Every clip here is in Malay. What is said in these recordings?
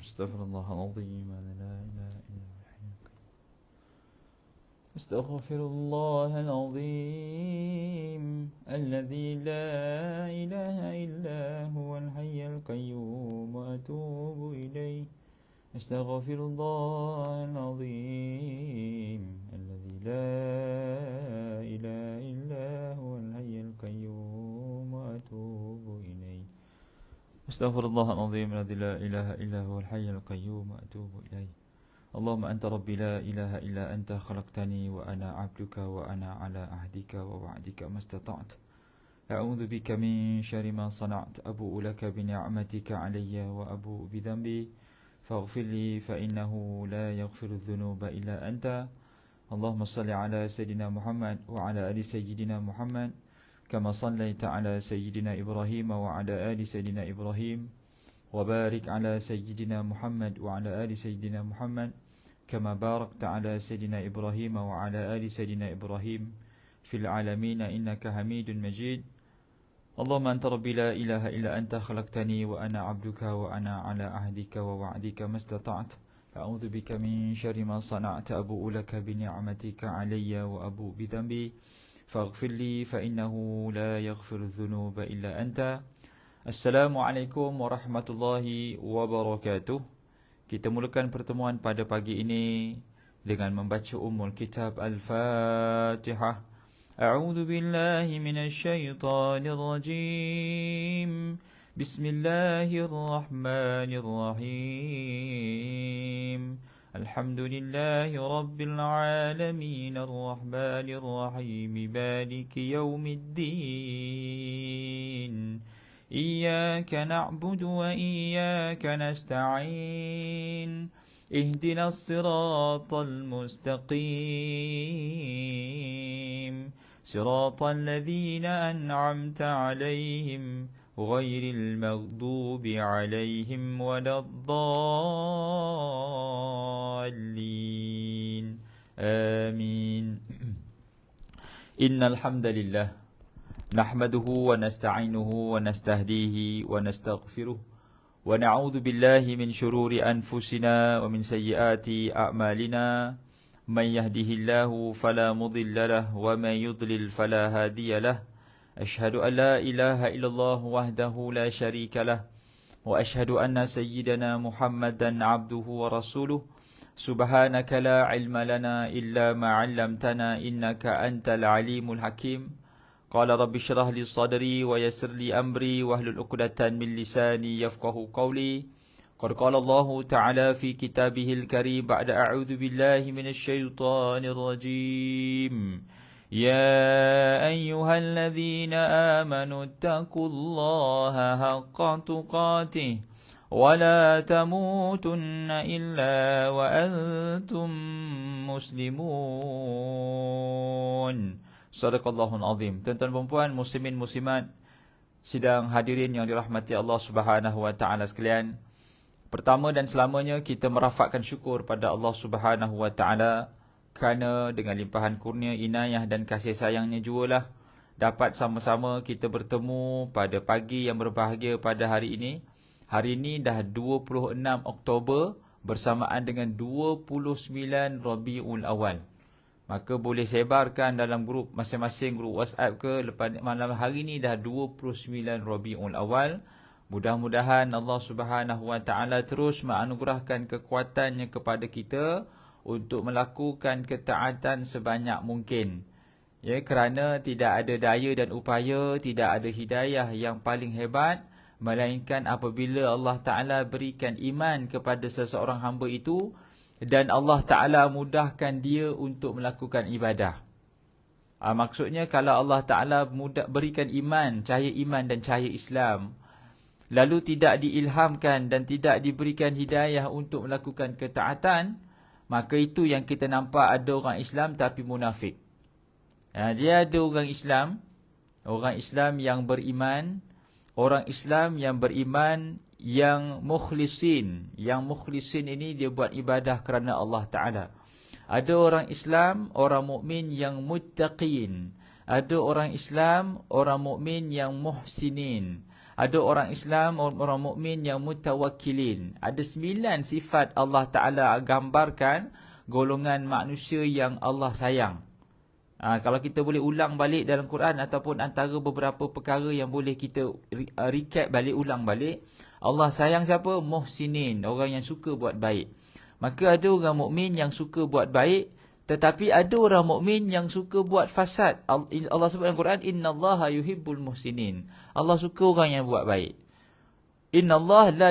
استغفر الله العظيم لا إله إلا هو. استغفر الله العظيم الذي لا إله إلا هو الحي القيوم وأتوب إليه. استغفر الله العظيم الذي لا إله إلا هو الحي القيوم وأتوب إليه. استغفر الله العظيم الذي لا إله إلا هو الحي القيوم وأتوب إليه. اللهم أنت ربي لا إله إلا أنت خلقتني وأنا عبدك وأنا على عهدك ووعدك ما استطعت. أعوذ بك من شر ما صنعت. أبوء لك بنعمتك علي وأبوء بذنبي فاغفر لي فإنه لا يغفر الذنوب إلا أنت. اللهم صل على سيدنا محمد وعلى آل سيدنا محمد كما صليت على سيدنا إبراهيم وعلى آل سيدنا إبراهيم وبارك على سيدنا محمد وعلى آل سيدنا محمد كما باركت على سيدنا إبراهيم وعلى آل سيدنا إبراهيم في العالمين إنك حميد مجيد. اللهم أنت ربي لا إله إلا أنت خلقتني وأنا عبدك وأنا على عهدك ووعدك ما استطعت. أعوذ بك من شر ما صنعت. أبوء لك بنعمتك علي وأبوء بذنبي فاغفر لي فإنه لا يغفر الذنوب إلا أنت. Assalamualaikum warahmatullahi wabarakatuh. Kita mulakan pertemuan pada pagi ini dengan membaca Ummul Kitab Al-Fatihah. A'udzu billahi minasy syaithanir rajim. Bismillahirrahmanirrahim. Alhamdulillahi rabbil alamin arrahmanir rahim maliki yaumiddin. إياك نعبد وإياك نستعين اهدنا الصراط المستقيم صراط الذين أنعمت عليهم غير المغضوب عليهم ولا الضالين آمين. إن الحمد لله نحمده ونستعينه ونستهديه ونستغفره ونعوذ بالله من شرور أنفسنا ومن سيئات أعمالنا. من يهده الله فلا مضل له ومن يضلل فلا هادي له. أشهد أن لا إله إلا الله وحده لا شريك له وأشهد أن سيدنا محمدا عبده ورسوله. سبحانك لا علم لنا إلا ما علمتنا إنك أنت العليم الحكيم. قال رب اشرح لي صدري ويسر لي أمري واحلل عقدة من لساني يفقهوا قولي. قد قال الله تعالى في كتابه الكريم بعد أعوذ بالله من الشيطان الرجيم. يا أيها الذين آمنوا اتقوا الله حق تقاته ولا تموتن إلا وأنتم مسلمون. Sadaqallahul azim. Tuan-tuan dan puan, muslimin muslimat, sidang hadirin yang dirahmati Allah Subhanahu wa taala sekalian. Pertama dan selamanya kita merafakkan syukur pada Allah Subhanahu wa taala kerana dengan limpahan kurnia, inayah dan kasih sayangnya jugalah dapat sama-sama kita bertemu pada pagi yang berbahagia pada hari ini. Hari ini dah 26 Oktober bersamaan dengan 29 Rabiul Awal. Maka boleh sebarkan dalam grup masing-masing, grup WhatsApp ke, lepas malam hari ni dah 29 Rabiul Awal. Mudah-mudahan Allah Subhanahu wa taala terus menganugerahkan kekuatannya kepada kita untuk melakukan ketaatan sebanyak mungkin. Ya, kerana tidak ada daya dan upaya, tidak ada hidayah yang paling hebat melainkan apabila Allah Taala berikan iman kepada seseorang hamba itu dan Allah Ta'ala mudahkan dia untuk melakukan ibadah. Maksudnya kalau Allah Ta'ala berikan iman, cahaya iman dan cahaya Islam, lalu tidak diilhamkan dan tidak diberikan hidayah untuk melakukan ketaatan, maka itu yang kita nampak ada orang Islam tapi munafik. Dia ada orang Islam yang beriman, orang Islam yang beriman yang mukhlisin. Yang mukhlisin ini dia buat ibadah kerana Allah Ta'ala. Ada orang Islam, orang mukmin yang muttaqin. Ada orang Islam, orang mukmin yang muhsinin. Ada orang Islam, orang mukmin yang mutawakkilin. Ada 9 sifat Allah Ta'ala gambarkan golongan manusia yang Allah sayang. Kalau kita boleh ulang balik dalam Quran ataupun antara beberapa perkara yang boleh kita recap balik, ulang balik. Allah sayang siapa? Muhsinin, orang yang suka buat baik. Maka ada orang mukmin yang suka buat baik, tetapi ada orang mukmin yang suka buat fasad. Allah sebut dalam Quran, innallaha yuhibbul muhsinin. Allah suka orang yang buat baik. Innallaha la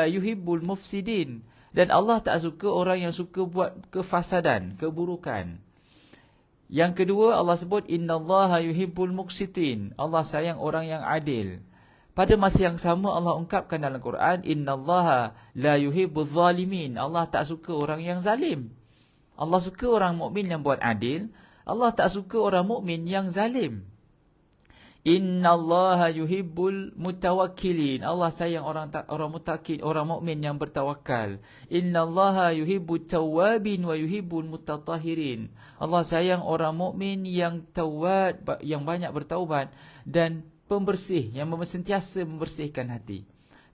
yuhibbul mufsidin. Dan Allah tak suka orang yang suka buat kefasadan, keburukan. Yang kedua, Allah sebut innallaha yuhibbul muqsitin. Allah sayang orang yang adil. Pada masa yang sama Allah ungkapkan dalam Quran, innallaha la yuhibbul zalimin. Allah tak suka orang yang zalim. Allah suka orang mukmin yang buat adil. Allah tak suka orang mukmin yang zalim. Innallaha yuhibbul mutawakkilin. Allah sayang orang mutawakkil, orang mukmin yang bertawakal. Innallaha yuhibbut tawwabin wa yuhibbul mutatahhirin. Allah sayang orang mukmin yang tawwab, yang banyak bertaubat, dan pembersih, yang sentiasa membersihkan hati.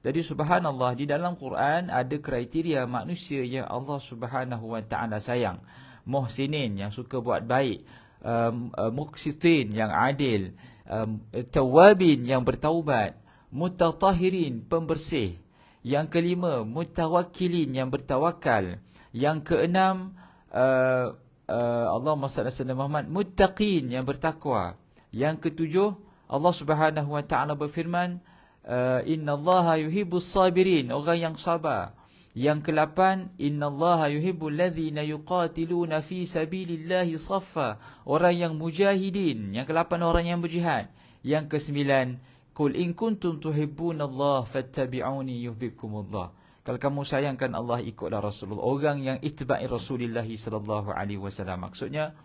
Jadi subhanallah, di dalam Quran ada kriteria manusia yang Allah Subhanahu wa taala sayang. Muhsinin, yang suka buat baik, muqsitin, yang adil, tawabin, yang bertaubat, mutatahhirin, pembersih. Yang kelima, mutawakkilin, yang bertawakal. Yang keenam, Allahumma salli ala Muhammad, muttaqin, yang bertakwa. Yang ketujuh, Allah Subhanahu wa taala berfirman, innallaha yuhibbus sabirin, orang yang sabar. Yang ke-8, innallaha yuhibbul ladzina yuqatiluna fi sabilillahi saffa, orang yang mujahidin. Yang ke-8, orang yang berjihad. Yang ke-9, qul in kuntum tuhibbunallaha fattabi'uni yuhibbukumullah. Kalau kamu sayangkan Allah, ikutlah Rasulullah. Orang yang ittiba'i Rasulullah sallallahu alaihi wasallam. Maksudnya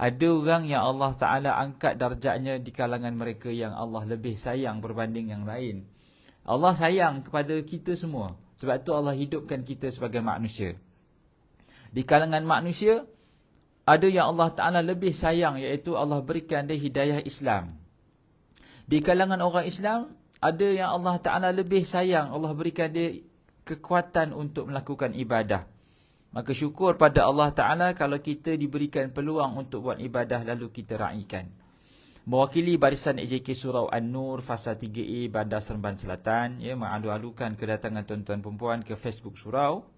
ada orang yang Allah Ta'ala angkat darjatnya di kalangan mereka yang Allah lebih sayang berbanding yang lain. Allah sayang kepada kita semua. Sebab tu Allah hidupkan kita sebagai manusia. Di kalangan manusia, ada yang Allah Ta'ala lebih sayang, iaitu Allah berikan dia hidayah Islam. Di kalangan orang Islam, ada yang Allah Ta'ala lebih sayang, Allah berikan dia kekuatan untuk melakukan ibadah. Maka syukur pada Allah Ta'ala kalau kita diberikan peluang untuk buat ibadah lalu kita raikan. Mewakili barisan AJK Surau An-Nur Fasa 3A Bandar Seremban Selatan, mengalu-alukan kedatangan tuan-tuan perempuan ke Facebook Surau.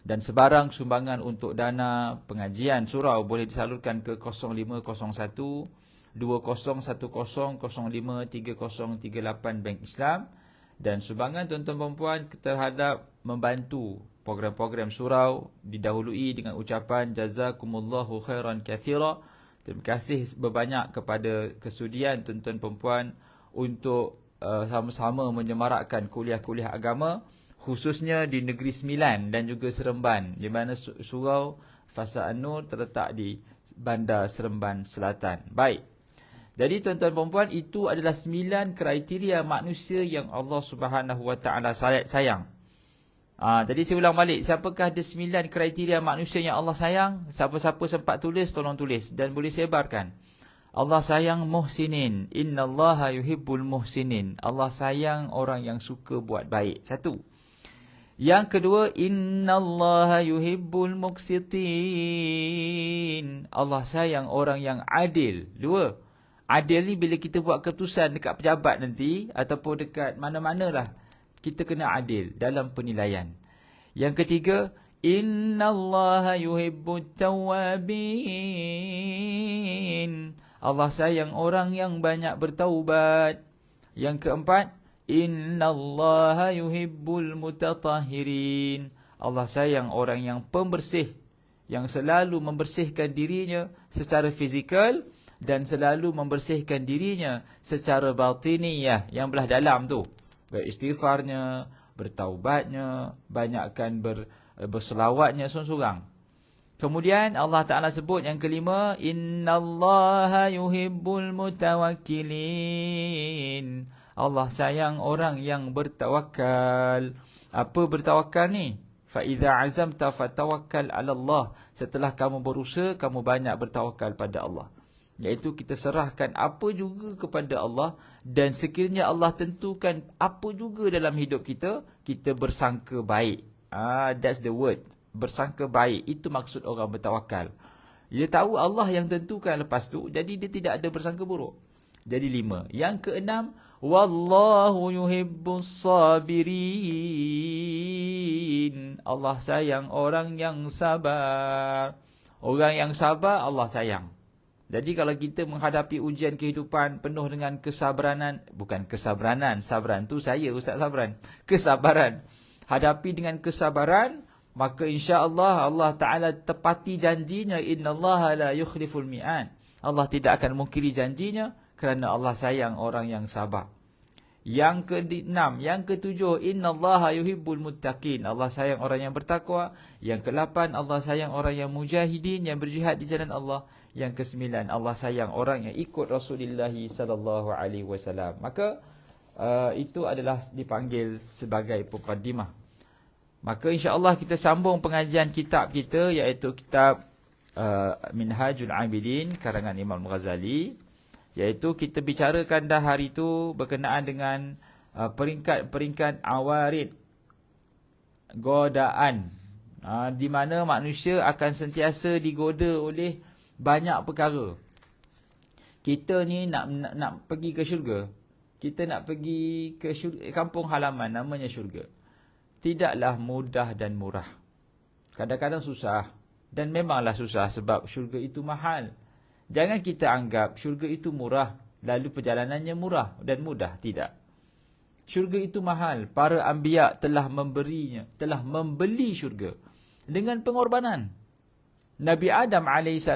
Dan sebarang sumbangan untuk dana pengajian surau boleh disalurkan ke 0501 2010 05 3038 Bank Islam. Dan sumbangan tuan-tuan perempuan terhadap membantu program-program surau didahului dengan ucapan jazakumullahu khairan katsira. Terima kasih berbanyak kepada kesudian tuan-tuan perempuan untuk sama-sama menyemarakkan kuliah-kuliah agama, khususnya di Negeri Sembilan dan juga Seremban, di mana surau Fasa An-Nur terletak di Bandar Seremban Selatan. Baik. Jadi tuan-tuan perempuan, itu adalah 9 kriteria manusia yang Allah Subhanahu wa taala sayang. Jadi saya ulang balik, siapakah ada 9 kriteria manusia yang Allah sayang? Siapa-siapa sempat tulis, tolong tulis dan boleh sebarkan. Allah sayang muhsinin. Innallaha yuhibbul muhsinin. Allah sayang orang yang suka buat baik. Satu. Yang kedua, innallaha yuhibbul muqsitin. Allah sayang orang yang adil. Dua. Adil ni bila kita buat keputusan dekat pejabat nanti ataupun dekat mana-manalah, kita kena adil dalam penilaian. Yang ketiga, innallaha yuhibbut tawwabin. Allah sayang orang yang banyak bertaubat. Yang keempat, innallaha yuhibbul mutatahhirin. Allah sayang orang yang pembersih, yang selalu membersihkan dirinya secara fizikal dan selalu membersihkan dirinya secara batiniyah, yang belah dalam tu. Beristighfarnya, bertaubatnya, banyakkan berselawatnya seorang-seorang. Kemudian Allah Ta'ala sebut yang kelima, innallaha yuhibbul mutawakkilin. Allah sayang orang yang bertawakal. Apa bertawakal ni? Fa idza azamta fatawakkal 'ala Allah. Setelah kamu berusaha, kamu banyak bertawakal pada Allah. Iaitu kita serahkan apa juga kepada Allah, dan sekiranya Allah tentukan apa juga dalam hidup kita, kita bersangka baik. That's the word. Bersangka baik. Itu maksud orang bertawakal. Dia tahu Allah yang tentukan lepas tu, jadi dia tidak ada bersangka buruk. Jadi 5. Yang keenam, wallahu yuhibbus sabirin. Allah sayang orang yang sabar. Orang yang sabar Allah sayang. Jadi kalau kita menghadapi ujian kehidupan penuh dengan kesabranan, bukan kesabranan, sabran tu saya Ustaz Sabran, kesabaran. Hadapi dengan kesabaran, maka insya-Allah Allah Taala tepati janjinya, innallaha la yukhliful mi'ad. Allah tidak akan mungkiri janjinya kerana Allah sayang orang yang sabar. Yang ke-6, yang ke-7, innallaha yuhibbul muttaqin. Allah sayang orang yang bertakwa. Yang ke-8, Allah sayang orang yang mujahidin, yang berjihad di jalan Allah. Yang ke-9, Allah sayang orang yang ikut Rasulullah sallallahu alaihi wasallam. Maka itu adalah dipanggil sebagai muqaddimah. Maka insya-Allah kita sambung pengajian kitab kita, iaitu kitab Minhajul Abidin karangan Imam Ghazali. Iaitu kita bicarakan dah hari itu berkenaan dengan peringkat-peringkat awarid, godaan, di mana manusia akan sentiasa digoda oleh banyak perkara. Kita ni nak pergi ke syurga, kita nak pergi ke kampung halaman namanya syurga, tidaklah mudah dan murah. Kadang-kadang susah, dan memanglah susah sebab syurga itu mahal. Jangan kita anggap syurga itu murah, lalu perjalanannya murah dan mudah. Tidak. Syurga itu mahal. Para anbiya telah memberinya, telah membeli syurga dengan pengorbanan. Nabi Adam AS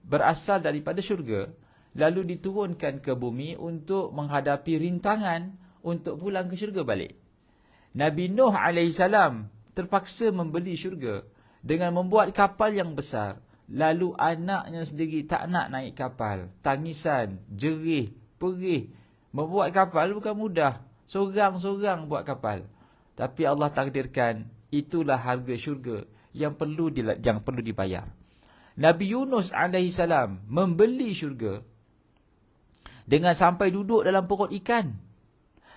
berasal daripada syurga, lalu diturunkan ke bumi untuk menghadapi rintangan untuk pulang ke syurga balik. Nabi Nuh AS terpaksa membeli syurga dengan membuat kapal yang besar. Lalu anaknya sendiri tak nak naik kapal. Tangisan, jerih, perih. Membuat kapal bukan mudah. Sorang-sorang buat kapal. Tapi Allah takdirkan itulah harga syurga yang perlu dibayar. Nabi Yunus AS membeli syurga dengan sampai duduk dalam perut ikan.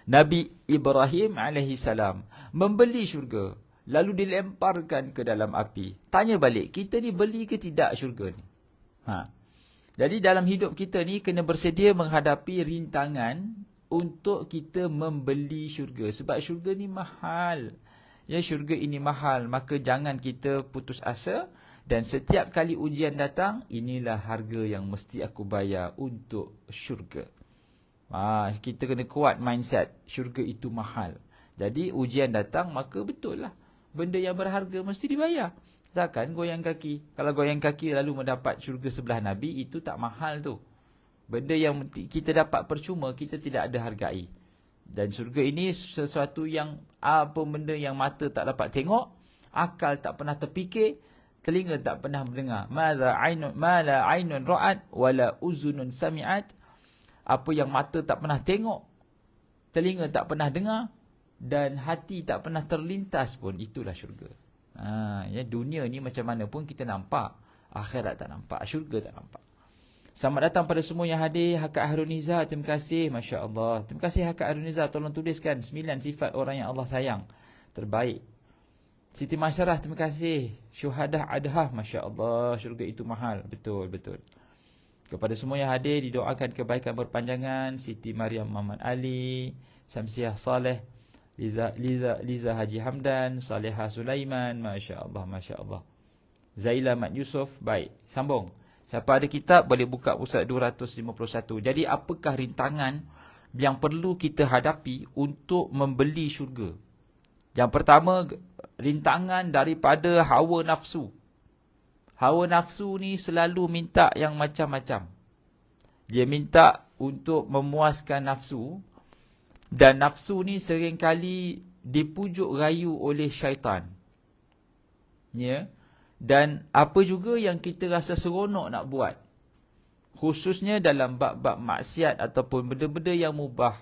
Nabi Ibrahim AS membeli syurga, lalu dilemparkan ke dalam api. Tanya balik, kita ni beli ke tidak syurga ni? Jadi dalam hidup kita ni kena bersedia menghadapi rintangan untuk kita membeli syurga. Sebab syurga ni mahal. Ya, syurga ini mahal. Maka jangan kita putus asa. Dan setiap kali ujian datang, inilah harga yang mesti aku bayar untuk syurga. Kita kena kuat mindset. Syurga itu mahal. Jadi ujian datang, maka betul lah. Benda yang berharga mesti dibayar. Takkan goyang kaki. Kalau goyang kaki lalu mendapat syurga sebelah Nabi, itu tak mahal tu. Benda yang kita dapat percuma, kita tidak ada hargai. Dan syurga ini sesuatu yang apa benda yang mata tak dapat tengok, akal tak pernah terfikir, telinga tak pernah mendengar. Ma la ainun ra'at wala uzunun sami'at. Apa yang mata tak pernah tengok, telinga tak pernah dengar, dan hati tak pernah terlintas pun, itulah syurga. Ya, dunia ni macam mana pun kita nampak, akhirat tak nampak, syurga tak nampak. Selamat datang pada semua yang hadir. Hakak Haruniza, terima kasih, Masya Allah. Terima kasih Hakak Haruniza, tolong tuliskan 9 sifat orang yang Allah sayang. Terbaik. Siti Masyarah, terima kasih. Syuhadah Adhah, Masya Allah, syurga itu mahal. Betul, betul. Kepada semua yang hadir, didoakan kebaikan berpanjangan. Siti Maryam Muhammad Ali, Samsiah Saleh, Liza Haji Hamdan, Salihah Sulaiman, Masya Allah, Masya Allah. Zaila Mat Yusof, baik. Sambung. Siapa ada kitab, boleh buka pusat 251. Jadi apakah rintangan yang perlu kita hadapi untuk membeli syurga? Yang pertama, rintangan daripada hawa nafsu. Hawa nafsu ni selalu minta yang macam-macam. Dia minta untuk memuaskan nafsu. Dan nafsu ni seringkali dipujuk rayu oleh syaitan. Ya. Dan apa juga yang kita rasa seronok nak buat, khususnya dalam bab-bab maksiat ataupun benda-benda yang mubah,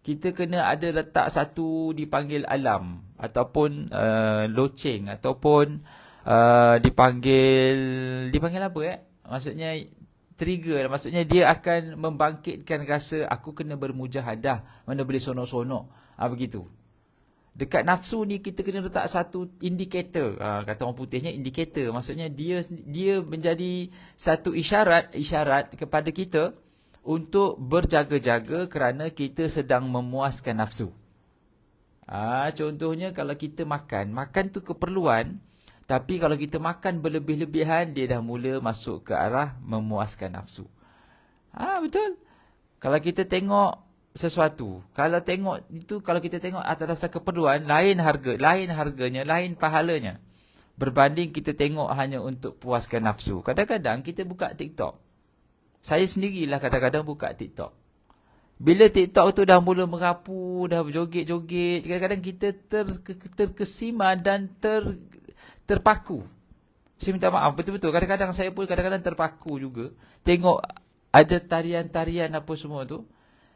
kita kena ada letak satu dipanggil alam, ataupun loceng, ataupun dipanggil apa Maksudnya trigger. Maksudnya dia akan membangkitkan rasa aku kena bermujahadah, mana boleh sonok-sonok. Begitu. Dekat nafsu ni kita kena letak satu indikator. Kata orang putihnya indikator. Maksudnya dia menjadi satu isyarat kepada kita untuk berjaga-jaga kerana kita sedang memuaskan nafsu. Contohnya kalau kita makan tu keperluan. Tapi kalau kita makan berlebih-lebihan, dia dah mula masuk ke arah memuaskan nafsu. Betul. Kalau kita tengok sesuatu, kalau kita tengok atas dasar keperluan, lain harganya, lain pahalanya. Berbanding kita tengok hanya untuk puaskan nafsu. Kadang-kadang kita buka TikTok. Saya sendirilah kadang-kadang buka TikTok. Bila TikTok tu dah mula merapu, dah berjoget-joget, kadang-kadang kita terkesima dan terpaku. Saya minta maaf, betul-betul. Kadang-kadang saya pun terpaku juga. Tengok ada tarian-tarian apa semua tu.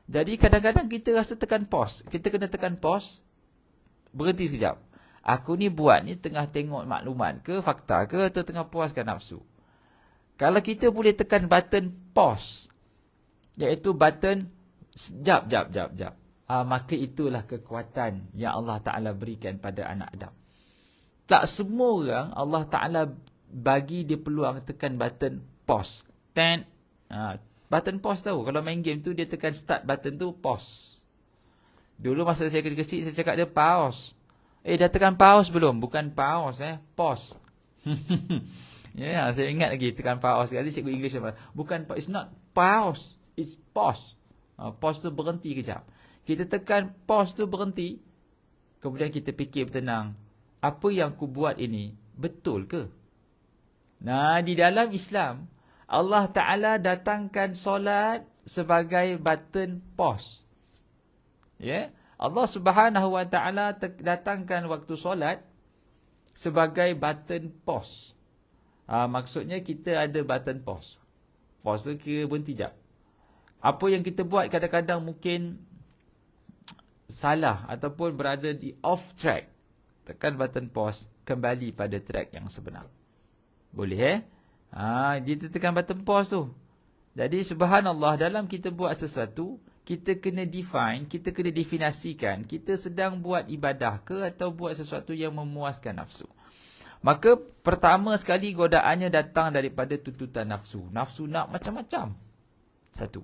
Jadi kadang-kadang kita rasa tekan pause. Kita kena tekan pause, berhenti sekejap. Aku ni buat ni tengah tengok maklumat ke, fakta ke, atau tengah puaskan nafsu. Kalau kita boleh tekan button pause, iaitu button jap. Maka itulah kekuatan yang Allah Ta'ala berikan pada anak Adam. Tak semua orang Allah Ta'ala bagi dia peluang tekan button pause. Button pause tahu. Kalau main game tu dia tekan start button tu pause. Dulu masa saya kecil-kecil saya cakap dia pause. Dah tekan pause belum? Bukan pause pause. Saya ingat lagi tekan pause. Kali cikgu English apa? Bukan pause. It's not pause. It's pause. Pause tu berhenti kejap. Kita tekan pause tu berhenti. Kemudian kita fikir bertenang. Apa yang ku buat ini betul ke? Di dalam Islam, Allah Ta'ala datangkan solat sebagai button pause. Allah Subhanahu Wa Ta'ala datangkan waktu solat sebagai button pause. Maksudnya kita ada button pause. Pause tu kira berhenti jap. Apa yang kita buat kadang-kadang mungkin salah ataupun berada di off track. Tekan button pause, kembali pada track yang sebenar. Boleh kita tekan button pause tu. Jadi subhanallah, dalam kita buat sesuatu, kita kena define, kita kena definasikan, kita sedang buat ibadah ke atau buat sesuatu yang memuaskan nafsu. Maka pertama sekali godaannya datang daripada tuntutan nafsu. Nafsu nak macam-macam. Satu.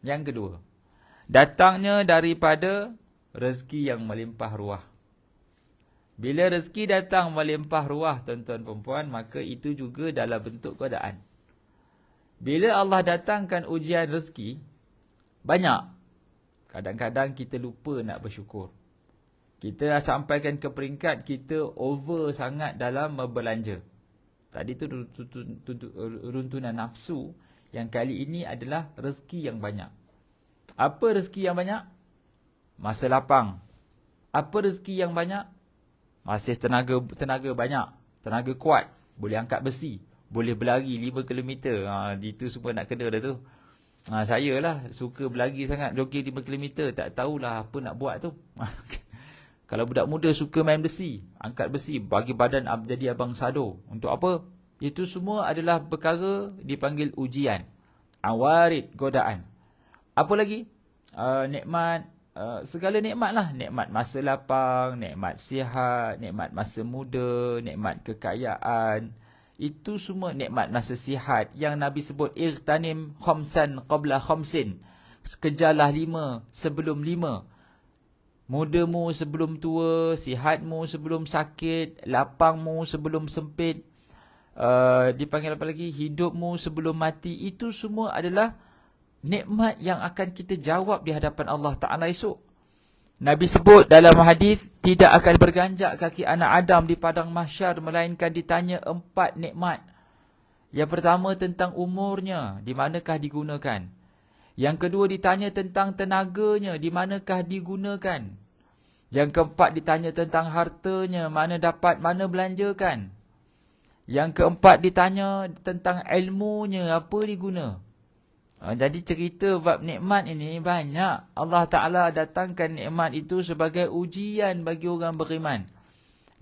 Yang kedua, datangnya daripada rezeki yang melimpah ruah. Bila rezeki datang melimpah ruah, tuan-tuan perempuan, maka itu juga dalam bentuk godaan. Bila Allah datangkan ujian rezeki, banyak. Kadang-kadang kita lupa nak bersyukur. Kita sampaikan ke peringkat kita over sangat dalam berbelanja. Tadi tu runtunan nafsu, yang kali ini adalah rezeki yang banyak. Apa rezeki yang banyak? Masa lapang. Apa rezeki yang banyak? Masih tenaga banyak, tenaga kuat, boleh angkat besi, boleh berlari 5 km. Itu semua nak kena dah tu. Saya lah suka berlari sangat, jogging 5 km, tak tahulah apa nak buat tu. Kalau budak muda suka main besi, angkat besi, bagi badan jadi abang sado. Untuk apa? Itu semua adalah perkara dipanggil ujian. Awarid, godaan. Apa lagi? Nikmat. Segala nikmat lah. Nikmat masa lapang, nikmat sihat, nikmat masa muda, nikmat kekayaan. Itu semua nikmat masa sihat yang Nabi sebut irtanim khamsan qabla khamsin. Kejarlah 5 sebelum 5. Mudamu sebelum tua, sihatmu sebelum sakit, lapangmu sebelum sempit. Dipanggil apa lagi? Hidupmu sebelum mati. Itu semua adalah nikmat yang akan kita jawab di hadapan Allah Ta'ala esok. Nabi sebut dalam hadis, tidak akan berganjak kaki anak Adam di padang mahsyar melainkan ditanya 4 nikmat. Yang pertama tentang umurnya, di manakah digunakan. Yang kedua ditanya tentang tenaganya, di manakah digunakan. Yang keempat ditanya tentang hartanya, mana dapat, mana belanjakan. Yang keempat ditanya tentang ilmunya, apa diguna. Jadi cerita bab nikmat ini banyak. Allah Ta'ala datangkan nikmat itu sebagai ujian bagi orang beriman.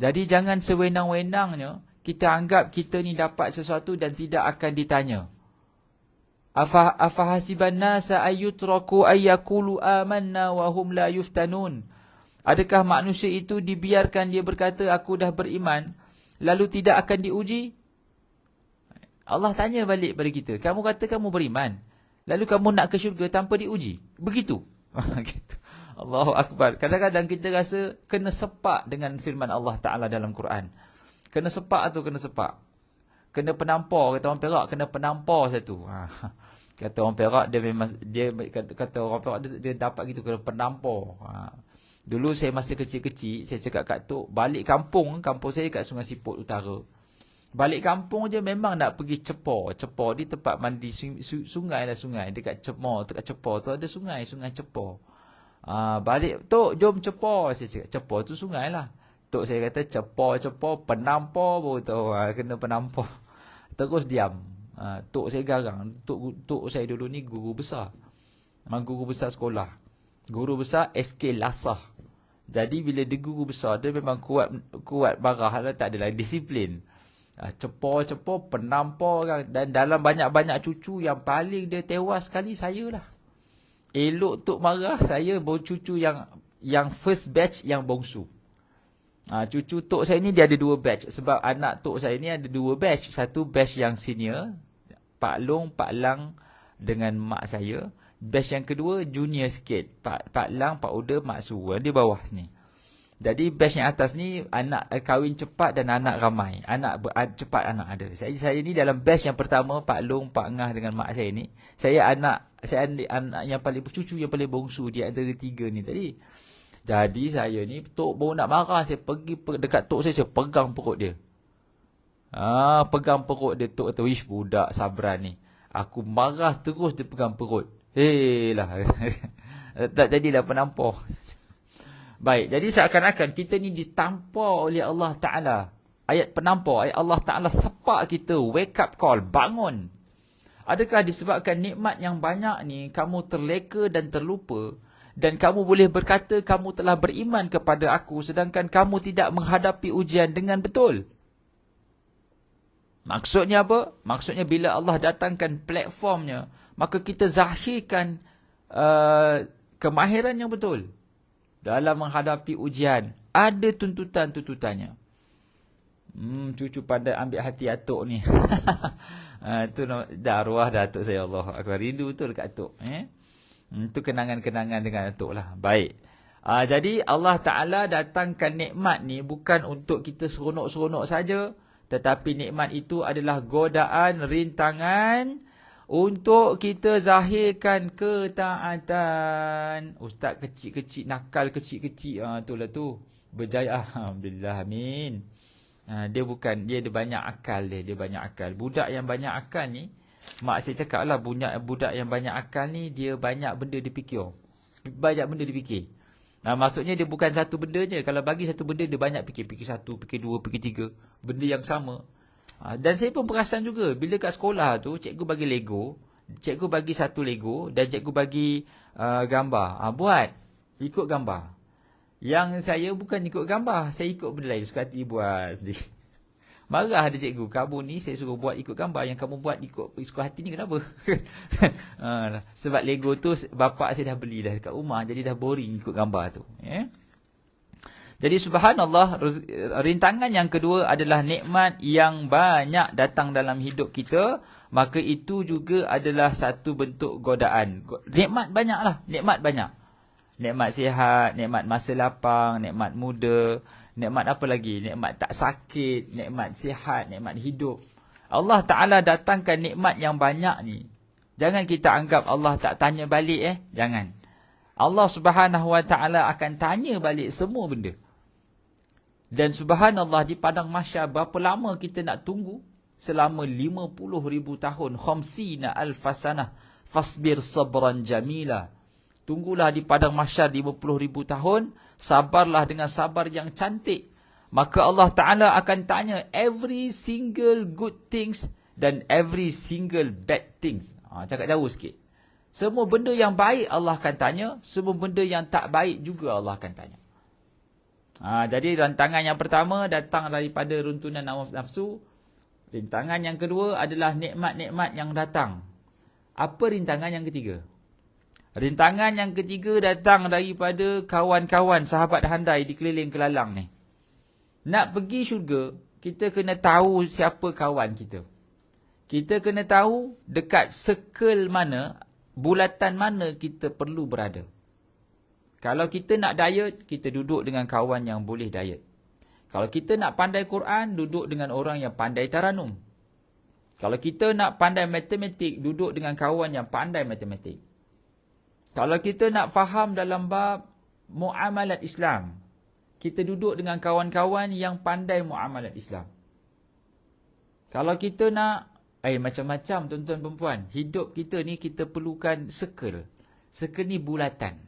Jadi jangan sewenang-wenangnya kita anggap kita ni dapat sesuatu dan tidak akan ditanya. Afahasiban nasa ayyutraku ayyakulu amanna wa hum la yuftanun. Adakah manusia itu dibiarkan dia berkata aku dah beriman lalu tidak akan diuji? Allah tanya balik pada kita, kamu kata kamu beriman, lalu kamu nak ke syurga tanpa diuji? Begitu. Gitu. Allahu Akbar. Kadang-kadang kita rasa kena sepak dengan firman Allah Ta'ala dalam Quran. Kena sepak atau kena sepak. Kena penampar, kata orang Perak, kena penampar satu. Kata orang Perak, kata orang Perak dia dapat gitu, kena penampar. Dulu saya masa kecil-kecil, saya cakap kat Tok, balik kampung saya kat Sungai Siput Utara. Balik kampung je memang nak pergi Cepor. Cepor di tempat mandi sungai lah, sungai. Dekat Cepor tu ada sungai Cepor. Balik, Tok jom Cepor. Saya cakap, Cepor tu sungai lah. Tok saya kata, Cepor, penampar baru tahu. Kena penampar. Terus diam. Tok saya garang. Tok saya dulu ni guru besar. Guru besar sekolah. Guru besar SK Lasah. Jadi bila dia guru besar, dia memang kuat barah lah, tak adalah disiplin. Cepor, penampar kan. Dan dalam banyak-banyak cucu, yang paling dia tewas sekali saya lah. Elok Tok marah, saya baru cucu yang first batch yang bongsu. Cucu Tok saya ni dia ada 2 batch. Sebab anak Tok saya ni ada 2 batch. Satu batch yang senior, Pak Lang dengan mak saya. Batch yang kedua junior sikit, Pak Lang, Pak Uda, Mak Su. Dia bawah sini. Jadi batch yang atas ni anak kahwin cepat dan anak ramai. Cepat anak ada. Saya ni dalam batch yang pertama, Pak Long, Pak Ngah dengan mak saya ni. Saya anak yang paling cucu yang paling bongsu di antara 3 ni tadi. Jadi saya ni Tok baru nak marah, saya pergi dekat Tok saya pegang perut dia. Pegang perut dia. Tok kata, "Wish budak sabran ni." Aku marah terus dia pegang perut. Lah. Tak jadilah penampar. Baik, jadi seakan-akan kita ni ditampar oleh Allah Ta'ala. Ayat penampar, ayat Allah Ta'ala sepak kita, wake up call, bangun. Adakah disebabkan nikmat yang banyak ni, kamu terleka dan terlupa, dan kamu boleh berkata kamu telah beriman kepada aku, sedangkan kamu tidak menghadapi ujian dengan betul? Maksudnya apa? Maksudnya bila Allah datangkan platformnya, maka kita zahirkan kemahiran yang betul dalam menghadapi ujian. Ada tuntutan-tuntutannya. Cucu pandai ambil hati atuk ni. Itu dah arwah dah atuk saya, Allah. Aku rindu betul dekat atuk. Itu kenangan-kenangan dengan atuk lah. Baik. Jadi Allah Ta'ala datangkan nikmat ni bukan untuk kita seronok-seronok saja, tetapi nikmat itu adalah godaan, rintangan untuk kita zahirkan ketaatan. Ustaz kecil-kecil, nakal kecil-kecil. Itulah tu. Berjaya. Alhamdulillah. Amin. Dia ada banyak akal dia. Dia banyak akal. Budak yang banyak akal ni, mak saya cakap lah, budak yang banyak akal ni, dia banyak benda dipikir. Banyak benda dipikir. Maksudnya dia bukan satu benda je. Kalau bagi satu benda, dia banyak fikir. Fikir 1, fikir 2, fikir 3. Benda yang sama. Dan saya pun perasan juga, bila kat sekolah tu, cikgu bagi Lego, cikgu bagi satu Lego, dan cikgu bagi gambar. Buat, ikut gambar. Yang saya bukan ikut gambar, saya ikut benda lain, suka hati buat sendiri. Marah ada cikgu, kamu ni saya suruh buat ikut gambar, yang kamu buat ikut suka hati ni kenapa? Sebab Lego tu bapak saya dah beli dah dekat rumah, jadi dah boring ikut gambar tu. Jadi subhanallah, rintangan yang kedua adalah nikmat yang banyak datang dalam hidup kita, maka itu juga adalah satu bentuk godaan. Nikmat banyaklah, nikmat banyak. Nikmat sihat, nikmat masa lapang, nikmat muda, nikmat apa lagi? Nikmat tak sakit, nikmat sihat, nikmat hidup. Allah Ta'ala datangkan nikmat yang banyak ni. Jangan kita anggap Allah tak tanya balik Jangan. Allah Subhanahu Wa Ta'ala akan tanya balik semua benda. Dan subhanallah, di padang mahsyar berapa lama kita nak tunggu? Selama 50,000 tahun. Khamsina alfasanah. Fasbir sabran jamila. Tunggulah di padang mahsyar 50,000 tahun. Sabarlah dengan sabar yang cantik. Maka Allah Ta'ala akan tanya every single good things dan every single bad things. Cakap jauh sikit. Semua benda yang baik Allah akan tanya. Semua benda yang tak baik juga Allah akan tanya. Jadi rantangan yang pertama datang daripada runtunan nafsu. Rintangan yang kedua adalah nikmat-nikmat yang datang. Apa rintangan yang ketiga? Rintangan yang ketiga datang daripada kawan-kawan sahabat handai di keliling kelalang ni. Nak pergi syurga, kita kena tahu siapa kawan kita. Kita kena tahu dekat circle mana, bulatan mana kita perlu berada. Kalau kita nak diet, kita duduk dengan kawan yang boleh diet. Kalau kita nak pandai Quran, duduk dengan orang yang pandai taranum. Kalau kita nak pandai matematik, duduk dengan kawan yang pandai matematik. Kalau kita nak faham dalam bab muamalat Islam, kita duduk dengan kawan-kawan yang pandai muamalat Islam. Kalau kita nak macam-macam tuan-tuan perempuan, hidup kita ni kita perlukan circle. Circle ni bulatan.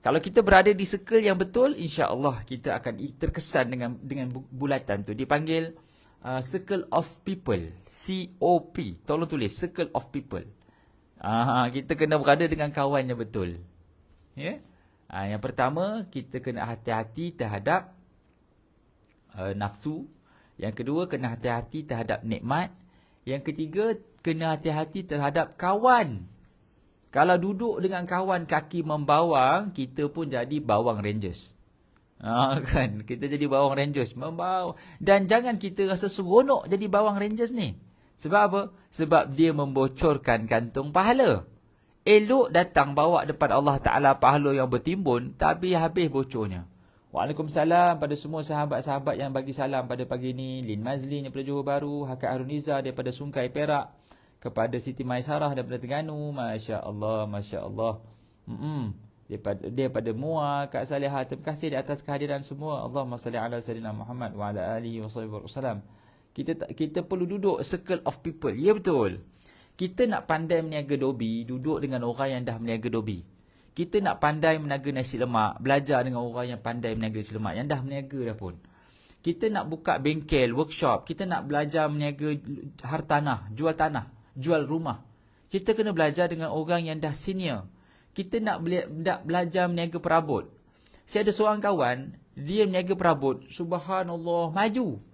Kalau kita berada di circle yang betul, insya-Allah kita akan terkesan dengan bulatan tu. Dipanggil circle of people, COP. Tolong tulis circle of people. Kita kena berada dengan kawan yang betul. Ya? Yang pertama, kita kena hati-hati terhadap nafsu. Yang kedua, kena hati-hati terhadap nikmat. Yang ketiga, kena hati-hati terhadap kawan. Kalau duduk dengan kawan kaki membawang, kita pun jadi bawang rangers. Kan? Kita jadi bawang rangers. Dan jangan kita rasa seronok jadi bawang rangers ni. Sebab apa? Sebab dia membocorkan kantung pahala. Elok datang bawa depan Allah Ta'ala pahala yang bertimbun, tapi habis bocornya. Waalaikumsalam pada semua sahabat-sahabat yang bagi salam pada pagi ni. Lin Mazlin daripada Johor Bahru, Hakak Haruniza daripada Sungkai Perak, kepada Siti Maisarah daripada Terengganu. Masya Allah, Masya Allah. Daripada Mua, Kak Salihah, terima kasih di atas kehadiran semua. Allahumma salli ala sayyidina Muhammad wa ala alihi wa sallam. Kita perlu duduk circle of people. Ya betul. Kita nak pandai meniaga dobi, duduk dengan orang yang dah meniaga dobi. Kita nak pandai meniaga nasi lemak, belajar dengan orang yang pandai meniaga nasi lemak, yang dah meniaga dah pun. Kita nak buka bengkel, workshop, kita nak belajar meniaga hartanah, jual rumah. Kita kena belajar dengan orang yang dah senior. Kita nak belajar meniaga perabot. Saya ada seorang kawan, dia meniaga perabot, subhanallah, maju.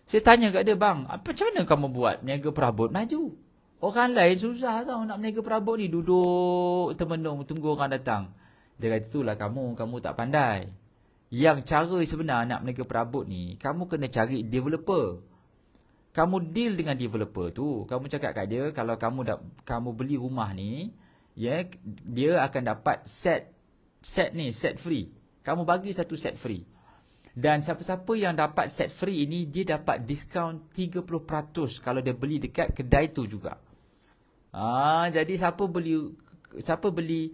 Saya tanya kat dia, bang, macam mana kamu buat meniaga perabot maju? Orang lain susah tau nak meniaga perabot ni. Duduk termenung, tunggu orang datang. Dia kata, itulah kamu tak pandai. Yang cara sebenar nak meniaga perabot ni, kamu kena cari developer. Kamu deal dengan developer tu. Kamu cakap kat dia, kalau kamu beli rumah ni, ya, dia akan dapat set free. Kamu bagi satu set free. Dan siapa-siapa yang dapat set free ini, dia dapat diskaun 30% kalau dia beli dekat kedai tu juga. Jadi siapa beli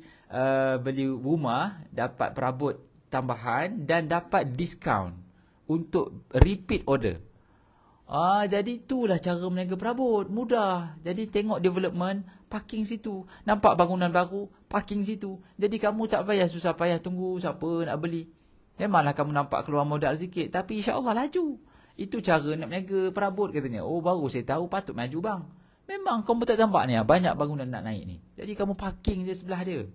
rumah dapat perabot tambahan dan dapat diskaun untuk repeat order. Jadi itulah cara meniaga perabot, mudah. Jadi tengok development, parking situ. Nampak bangunan baru, parking situ. Jadi kamu tak payah susah payah tunggu siapa nak beli. Memanglah kamu nampak keluar modal sikit, tapi insya-Allah laju. Itu cara nak meniaga perabot katanya. Oh, baru saya tahu, patut maju bang. Memang kamu tak nampak ni, banyak bangunan nak naik ni. Jadi kamu parking je sebelah dia.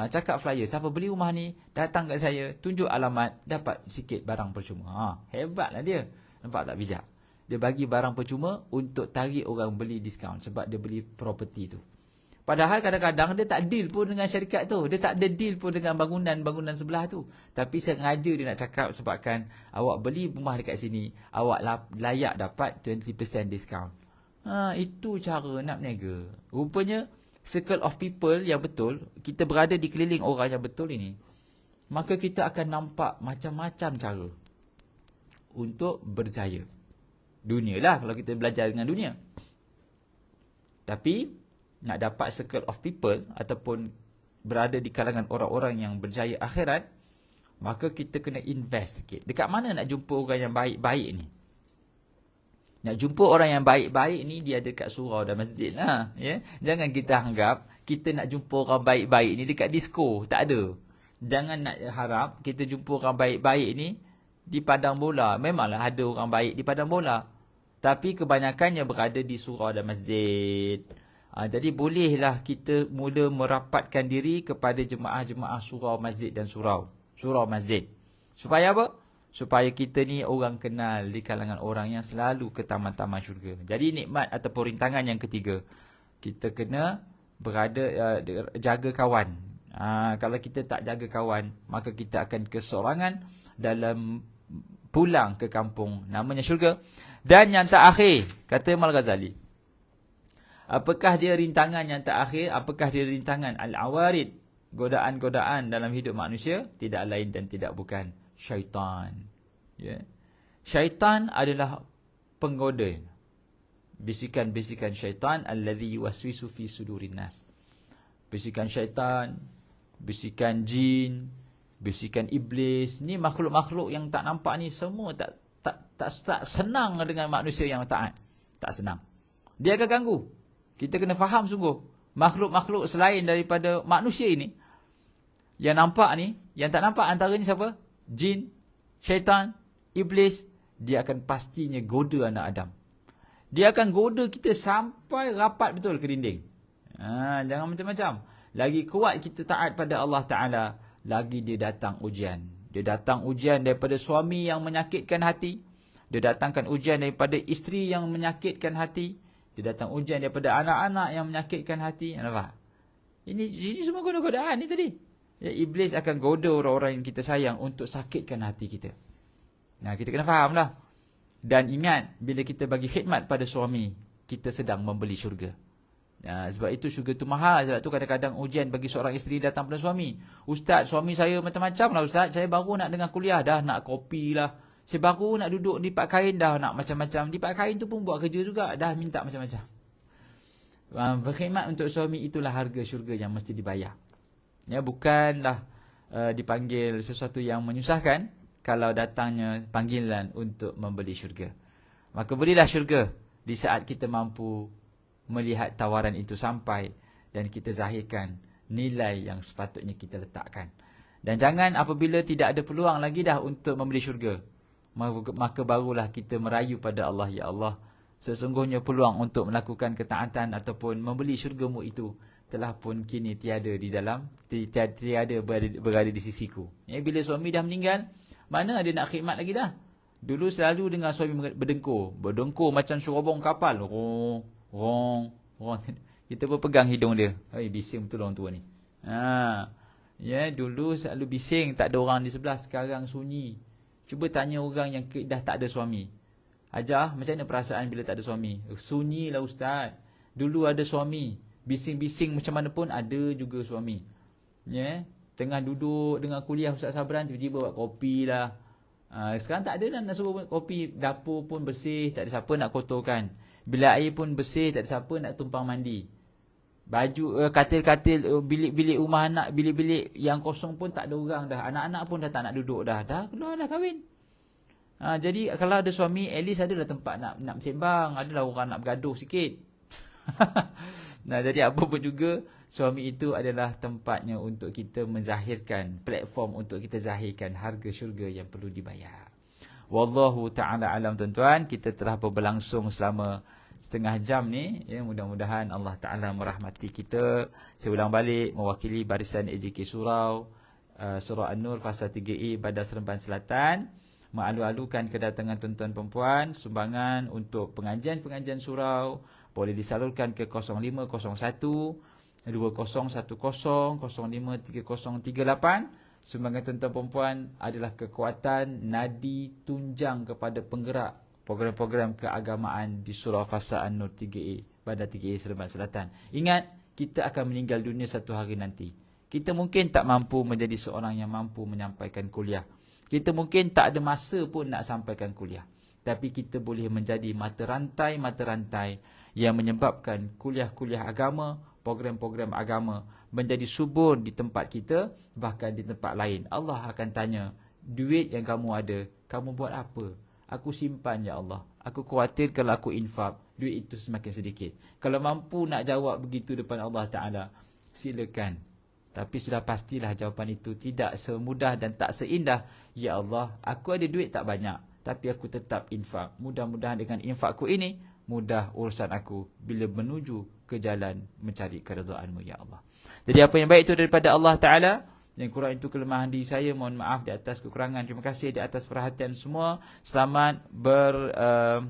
Cakap flyer, siapa beli rumah ni, datang kat saya, tunjuk alamat, dapat sikit barang percuma. Hebatlah dia. Nampak tak bijak? Dia bagi barang percuma untuk tarik orang beli diskaun sebab dia beli property tu. Padahal kadang-kadang dia tak deal pun dengan syarikat tu. Dia tak ada deal pun dengan bangunan sebelah tu. Tapi sengaja dia nak cakap sebabkan awak beli rumah dekat sini, awak layak dapat 20% diskaun. Itu cara nak berniaga. Rupanya circle of people yang betul, kita berada di keliling orang yang betul ini, maka kita akan nampak macam-macam cara untuk berjaya. Dunia lah kalau kita belajar dengan dunia. Tapi nak dapat circle of people ataupun berada di kalangan orang-orang yang berjaya akhirat, maka kita kena invest sikit. Dekat mana nak jumpa orang yang baik-baik ni? Nak jumpa orang yang baik-baik ni, dia dekat surau dan masjid lah. Ya? Jangan kita anggap kita nak jumpa orang baik-baik ni dekat disco. Tak ada. Jangan nak harap kita jumpa orang baik-baik ni di padang bola. Memanglah ada orang baik di padang bola. Tapi kebanyakannya berada di surau dan masjid. Jadi bolehlah kita mula merapatkan diri kepada jemaah-jemaah surau masjid dan surau masjid. Supaya apa? Supaya kita ni orang kenal di kalangan orang yang selalu ke taman-taman syurga. Jadi nikmat ataupun rintangan yang ketiga, kita kena jaga kawan. Kalau kita tak jaga kawan, maka kita akan kesorangan dalam pulang ke kampung namanya syurga. Dan yang terakhir, kata Imam Ghazali, apakah dia rintangan yang terakhir? Apakah dia rintangan al-awarid, godaan-godaan dalam hidup manusia? Tidak lain dan tidak bukan syaitan. Syaitan adalah penggoda. Bisikan-bisikan syaitan allazi yuwaswisu fi sudurin nas. Bisikan syaitan, bisikan jin, bisikan iblis, ni makhluk-makhluk yang tak nampak ni semua tak senang dengan manusia yang taat. Tak senang. Dia akan ganggu. Kita kena faham sungguh. Makhluk-makhluk selain daripada manusia ini, yang nampak ni, yang tak nampak antaranya siapa? Jin, syaitan, iblis. Dia akan pastinya goda anak Adam. Dia akan goda kita sampai rapat betul ke dinding. Jangan macam-macam. Lagi kuat kita taat pada Allah Ta'ala, lagi dia datang ujian. Dia datang ujian daripada suami yang menyakitkan hati. Dia datangkan ujian daripada isteri yang menyakitkan hati. Dia datang ujian daripada anak-anak yang menyakitkan hati. Nampak? Ini semua goda-godaan ni tadi. Iblis akan goda orang-orang yang kita sayang untuk sakitkan hati kita. Kita kena faham lah. Dan ingat, bila kita bagi khidmat pada suami, kita sedang membeli syurga. Sebab itu syurga tu mahal. Sebab tu kadang-kadang ujian bagi seorang isteri datang pada suami. Ustaz, suami saya macam-macam lah Ustaz. Saya baru nak dengar kuliah dah, nak kopi lah. Saya baru nak duduk lipat kain dah, nak macam-macam. Lipat kain tu pun buat kerja juga, dah minta macam-macam. Berkhidmat untuk suami itulah harga syurga yang mesti dibayar. Bukanlah dipanggil sesuatu yang menyusahkan kalau datangnya panggilan untuk membeli syurga. Maka berilah syurga di saat kita mampu melihat tawaran itu sampai dan kita zahirkan nilai yang sepatutnya kita letakkan. Dan jangan apabila tidak ada peluang lagi dah untuk membeli syurga, maka barulah kita merayu pada Allah, ya Allah, sesungguhnya peluang untuk melakukan ketaatan ataupun membeli syurga-Mu itu telah pun kini tiada berada di sisiku. Bila suami dah meninggal, mana ada nak khidmat lagi dah. Dulu selalu dengar suami berdengkur macam serobong kapal. Rong. Kita pun pegang hidung dia. Bising betul orang tua ni. Dulu selalu bising, tak ada orang di sebelah. Sekarang sunyi. Cuba tanya orang yang dah tak ada suami. Hajah, macam mana perasaan bila tak ada suami? Sunyi lah Ustaz. Dulu ada suami. Bising-bising macam mana pun ada juga suami. Tengah duduk dengan kuliah Ustaz Sabran, tiba-tiba buat kopi lah. Sekarang tak ada dah nak suruh buat kopi. Dapur pun bersih, tak ada siapa nak kotorkan. Bilik air pun bersih, tak ada siapa nak tumpang mandi. Baju, katil-katil, bilik-bilik rumah anak, bilik-bilik yang kosong pun tak ada orang dah. Anak-anak pun dah tak nak duduk dah. Dah keluar dah kahwin. Jadi kalau ada suami, at least adalah tempat nak bersembang. Adalah orang nak bergaduh sikit. Jadi apa pun juga, suami itu adalah tempatnya untuk kita menzahirkan, platform untuk kita zahirkan harga syurga yang perlu dibayar. Wallahu ta'ala alam tuan-tuan. Kita telah berlangsung selama setengah jam ni. Mudah-mudahan Allah Ta'ala merahmati kita. Saya ulang balik, mewakili barisan AJK Surau, Surau An-Nur, Fasa 3E, Bandar Seremban Selatan, mengalu-alukan kedatangan tuan-tuan perempuan. Sumbangan untuk pengajian-pengajian surau boleh disalurkan ke 0501 2010 053038. Sumbangan tuan-tuan perempuan adalah kekuatan nadi tunjang kepada penggerak program-program keagamaan di Surau Fasa An-Nur 3A, Bandar 3A Seremban Selatan. Ingat, kita akan meninggal dunia satu hari nanti. Kita mungkin tak mampu menjadi seorang yang mampu menyampaikan kuliah. Kita mungkin tak ada masa pun nak sampaikan kuliah. Tapi kita boleh menjadi mata rantai yang menyebabkan kuliah-kuliah agama, program-program agama menjadi subur di tempat kita, bahkan di tempat lain. Allah akan tanya, duit yang kamu ada, kamu buat apa? Aku simpan, ya Allah. Aku khawatir kalau aku infak, duit itu semakin sedikit. Kalau mampu nak jawab begitu depan Allah Ta'ala, silakan. Tapi sudah pastilah jawapan itu tidak semudah dan tak seindah, ya Allah, aku ada duit tak banyak, tapi aku tetap infak. Mudah-mudahan dengan infakku ini, mudah urusan aku bila menuju ke jalan mencari keridhaan-Mu, ya Allah. Jadi apa yang baik itu daripada Allah Ta'ala, yang kurang itu kelemahan diri saya. Mohon maaf di atas kekurangan. Terima kasih di atas perhatian semua. Selamat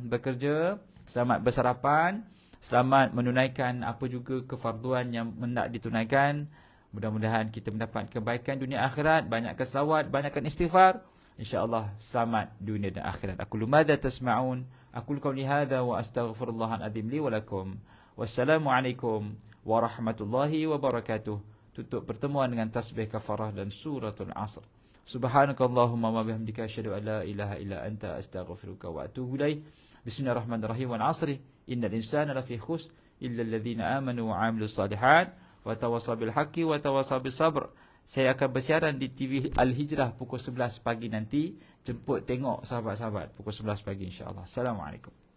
bekerja, selamat bersarapan. selamat menunaikan apa juga kefarduan yang hendak ditunaikan. Mudah-mudahan kita mendapat kebaikan dunia akhirat, banyakkan selawat, banyakkan istighfar. InsyaAllah selamat dunia dan akhirat. Aqulu madza tasma'un, aqulu qawli hadza wa astaghfirullahal azim li wa lakum. Wassalamualaikum warahmatullahi wabarakatuh. Tutup pertemuan dengan tasbih kafarah dan suratul Asr. Subhanakallahumma wa bihamdika asyhadu an la ilaha illa anta astaghfiruka wa atubu ilaik. Bismillahirrahmanirrahim. Wal 'asri innal insana lafi khusr illa alladhina amanu wa 'amilus salihat wa tawassaw bil haqqi wa tawassaw bis sabr. Saya akan bersiaran di TV Al-Hijrah pukul 11 pagi nanti. Jemput tengok sahabat-sahabat pukul 11 pagi insya-Allah. Assalamualaikum.